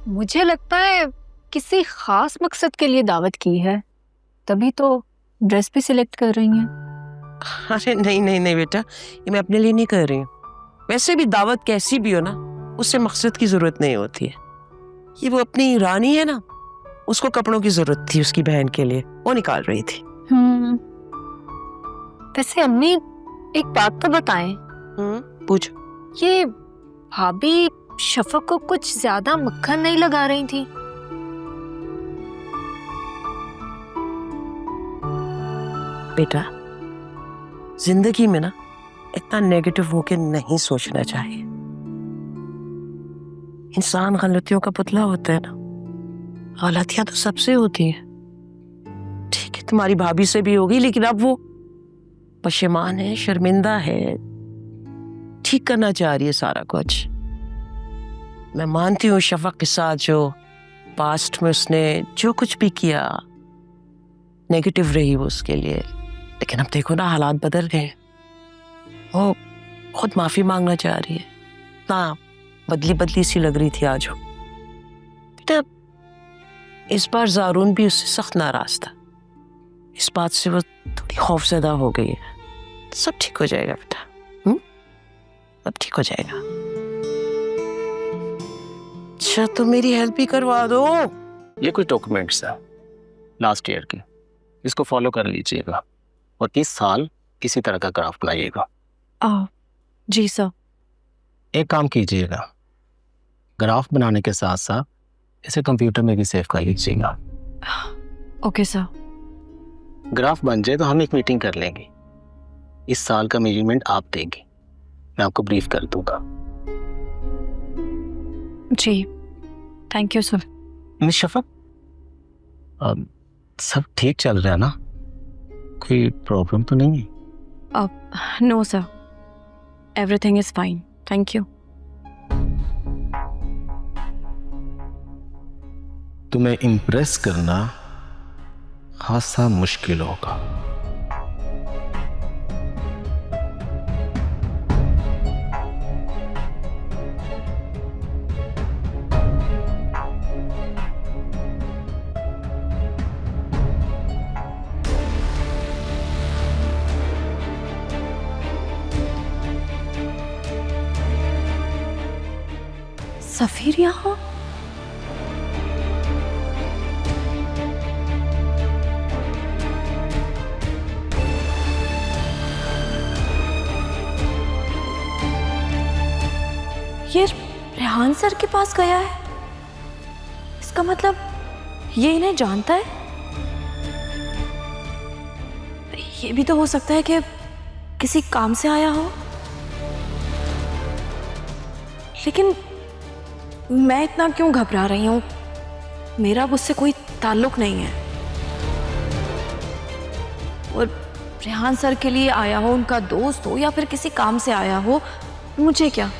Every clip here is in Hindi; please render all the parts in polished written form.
मुझे लगता है किसी खास मकसद के लिए दावत की है, तभी तो ड्रेस भी सिलेक्ट कर रही हैं। अरे नहीं नहीं नहीं बेटा, ये मैं अपने लिए नहीं कर रही हूँ। वैसे भी दावत कैसी भी हो ना, उससे मकसद की जरूरत नहीं होती है। ये वो अपनी रानी है ना, उसको कपड़ों की जरूरत थी उसकी बहन के लिए, वो निकाल रही थी। वैसे अम्मी एक बात तो बताएं, पूछ। ये भाभी शफक को कुछ ज्यादा मक्खन नहीं लगा रही थी? बेटा, जिंदगी में ना इतना नेगेटिव होके नहीं सोचना चाहिए। इंसान गलतियों का पुतला होता है ना, गलतियां तो सबसे होती हैं। ठीक है, तुम्हारी भाभी से भी होगी, लेकिन अब वो पशेमान है, शर्मिंदा है, ठीक करना चाह रही है सारा कुछ। मैं मानती हूँ शफक के साथ जो पास्ट में उसने जो कुछ भी किया, नेगेटिव रही वो उसके लिए, लेकिन अब देखो ना हालात बदल गए। वो खुद माफी मांगना चाह रही है। ना बदली बदली सी लग रही थी आज वो। बेटा, इस बार जारून भी उससे सख्त नाराज था। इस बात से वो थोड़ी खौफजदा हो गई है। सब ठीक हो जाएगा बेटा, सब ठीक हो जाएगा। अच्छा, तो मेरी हेल्प भी करवा दो। ये कुछ डॉक्यूमेंट्स है लास्ट ईयर के, इसको फॉलो कर लीजिएगा और 30 साल किसी तरह का ग्राफ बनाइएगा। जी सर। एक काम कीजिएगा, ग्राफ बनाने के साथ साथ इसे कंप्यूटर में भी सेव कर लीजिएगा। Okay sir. ग्राफ बन जाए तो हम एक मीटिंग कर लेंगे। इस साल का मेजरमेंट आप देंगे, मैं आपको ब्रीफ कर दूंगा। जी, thank you sir. Miss Shafaq, सब ठीक चल रहा है ना? कोई प्रॉब्लम तो नहीं है? No sir, everything is fine, thank you. तुम्हें इम्प्रेस करना खासा मुश्किल होगा। सफीर यहाँ? ये रेहान सर के पास गया है, इसका मतलब ये इन्हें जानता है। ये भी तो हो सकता है कि किसी काम से आया हो, लेकिन मैं इतना क्यों घबरा रही हूँ? मेरा उससे कोई ताल्लुक नहीं है। और रेहान सर के लिए आया हो, उनका दोस्त हो या फिर किसी काम से आया हो, मुझे क्या?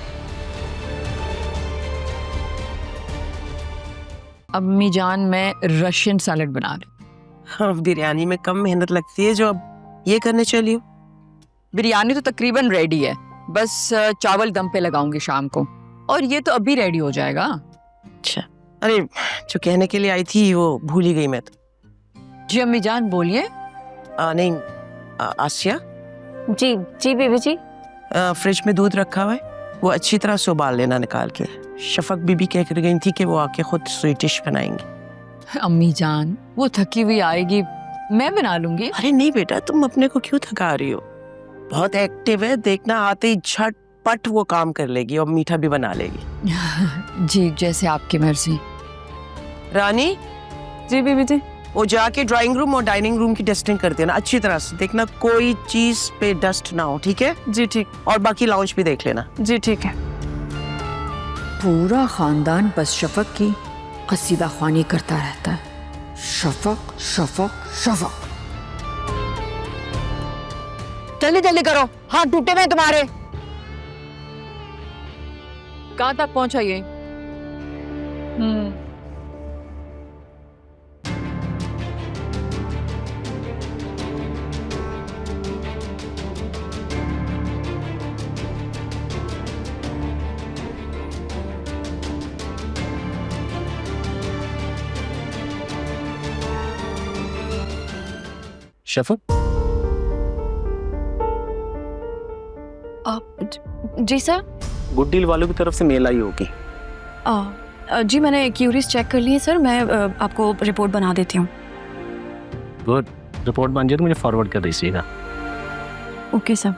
अम्मी जान, मैं रशियन सैलेड बना रही हूँ। बिरयानी में कम मेहनत लगती है जो अब ये करने चली हो। बिरयानी तो तकरीबन रेडी है, बस चावल दम पे लगाऊंगी शाम को, और ये तो अभी रेडी हो जाएगा। अच्छा, अरे जो कहने के लिए आई थी वो भूल ही गई मैं तो। जी अम्मी जान, बोलिए। नहीं, आसिया। जी जी बीबी जी। फ्रिज में दूध रखा हुआ है, वो अच्छी तरह से उबाल लेना निकाल के। शफक बीबी कह कर गई थी कि वो आके खुद स्वीट डिश बनाएंगी। अम्मी जान, वो थकी हुई आएगी, मैं बना लूंगी। अरे नहीं बेटा, तुम अपने को क्यों थका रही हो? बहुत एक्टिव है, देखना आते ही झटपट वो काम कर लेगी और मीठा भी बना लेगी। जी, जैसे आपकी मर्जी। रानी। जी बीबी जी। वो जाके ड्राइंग रूम और डाइनिंग रूम की डस्टिंग कर देना अच्छी तरह से, देखना कोई चीज पे डस्ट ना हो, ठीक है? जी ठीक। और बाकी लाउंज भी देख लेना। जी ठीक है। पूरा खानदान बस शफक की कसीदा ख्वानी करता रहता है। शफक शफक शफक। जल्दी जल्दी करो, हाथ टूटे में तुम्हारे। कहाँ तक पहुंचा ये? शफक? जी सर। गुड डील वालों की तरफ से मेल आई होगी। जी मैंने क्यूरीज चेक कर ली है सर, मैं आपको रिपोर्ट बना देती हूँ। गुड, रिपोर्ट बन जाए तो मुझे फॉरवर्ड कर दीजिएगा। Okay sir.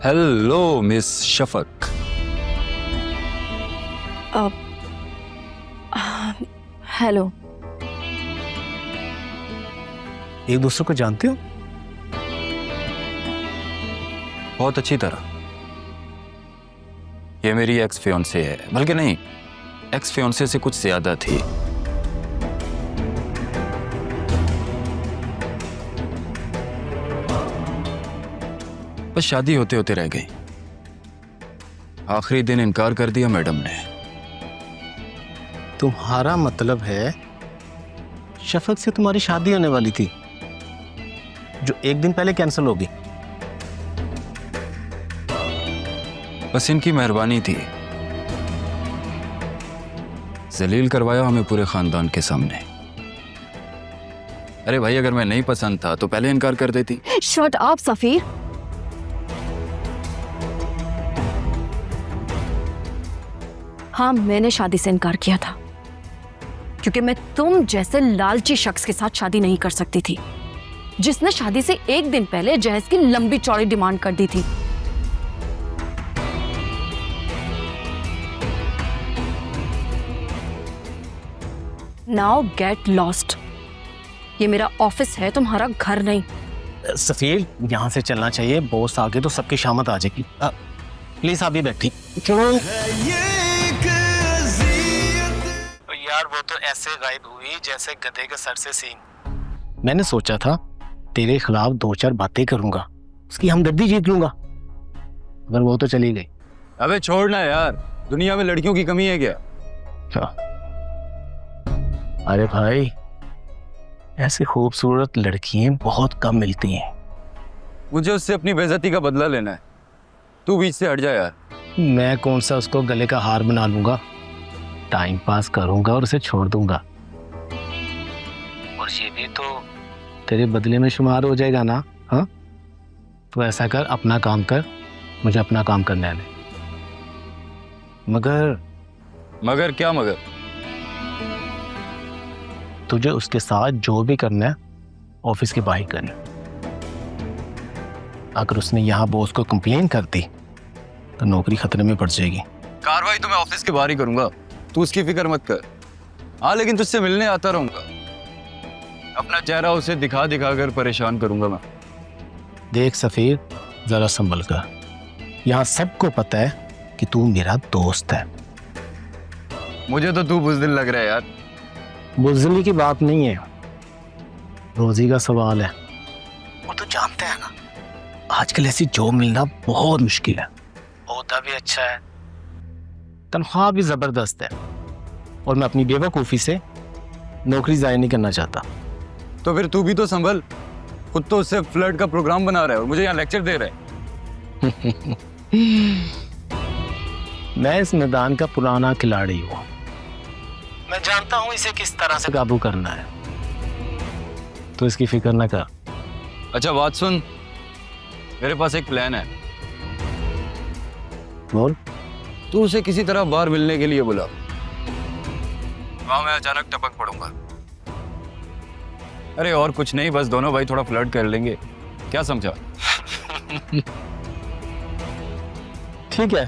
Hello miss Shafaq. Hello. एक दूसरे को जानते हो? बहुत अच्छी तरह। ये मेरी एक्स फियोंसे है, बल्कि नहीं, एक्स फियोंसे से कुछ ज्यादा थी। बस शादी होते होते रह गई। आखिरी दिन इनकार कर दिया मैडम ने। तुम्हारा मतलब है शफक से तुम्हारी शादी होने वाली थी, जो एक दिन पहले कैंसिल होगी? बस इनकी मेहरबानी थी, जलील करवाया हमें पूरे खानदान के सामने। अरे भाई, अगर मैं नहीं पसंद था तो पहले इनकार कर देती। Shut up Safir. हाँ, मैंने शादी से इनकार किया था क्योंकि मैं तुम जैसे लालची शख्स के साथ शादी नहीं कर सकती थी, जिसने शादी से एक दिन पहले जहेज की लंबी चौड़ी डिमांड कर दी थी। Now get lost. ये मेरा ऑफिस है, तुम्हारा घर नहीं। सफीर, यहाँ से चलना चाहिए, बॉस आगे तो सबकी शामत आ जाएगी। प्लीज आप भी बैठी। यार वो तो ऐसे गायब हुई जैसे गधे के सर से सींग। मैंने सोचा था तेरे खिलाफ दो चार बातें करूंगा, उसकी हमदर्दी जीत लूंगा, मगर वो तो चली गई। अबे छोड़ना यार, दुनिया में लड़कियों की कमी है क्या? अरे भाई, ऐसी खूबसूरत लड़कियां बहुत कम मिलती हैं। मुझे उससे अपनी बेइज्जती का बदला लेना है। तू बीच से हट जा यार। मैं कौन सा उसको गले का हार बना लूंगा, टाइम पास करूंगा और उसे छोड़ दूंगा। और ये भी तो तेरे बदले में शुमार हो जाएगा ना? हाँ, तो ऐसा कर, अपना काम कर, मुझे अपना काम करने दे। मगर क्या मगर? तुझे उसके साथ जो भी करना है ऑफिस के बाहर करना। अगर उसने यहाँ बॉस को कंप्लेन कर दी तो नौकरी खतरे में पड़ जाएगी। कार्रवाई तो मैं ऑफिस के बाहर ही करूंगा, तू उसकी फिक्र मत कर। हाँ, लेकिन तुझसे मिलने आता रहूंगा, अपना चेहरा उसे दिखा दिखा कर परेशान करूंगा मैं। देख सफीर, जरा संभल कर। यहाँ सबको पता है कि तू मेरा दोस्त है। मुझे तो तू बुज़दिल लग रहा है यार। बुज़दिली की बात नहीं है, रोजी का सवाल है। वो तो जानते हैं ना, आजकल ऐसी जॉब मिलना बहुत मुश्किल है। ओहदा भी अच्छा है, तनख्वाह भी जबरदस्त है, और मैं अपनी बेवकूफ़ी से नौकरी ज़ाया नहीं करना चाहता। तो फिर तू भी तो संभल, खुद तो उससे फ्लर्ट का प्रोग्राम बना रहा है और मुझे यहाँ लेक्चर दे रहा है। मैं इस मैदान का पुराना खिलाड़ी हूँ, मैं जानता हूँ इसे किस तरह से काबू करना है, तो इसकी फिक्र न कर। अच्छा बात सुन, मेरे पास एक प्लान है। बोल। तू उसे किसी तरह बाहर मिलने के लिए बुला, वहां मैं अचानक टपक पड़ूंगा। अरे और कुछ नहीं, बस दोनों भाई थोड़ा फ्लर्ट कर लेंगे, क्या समझा? ठीक है।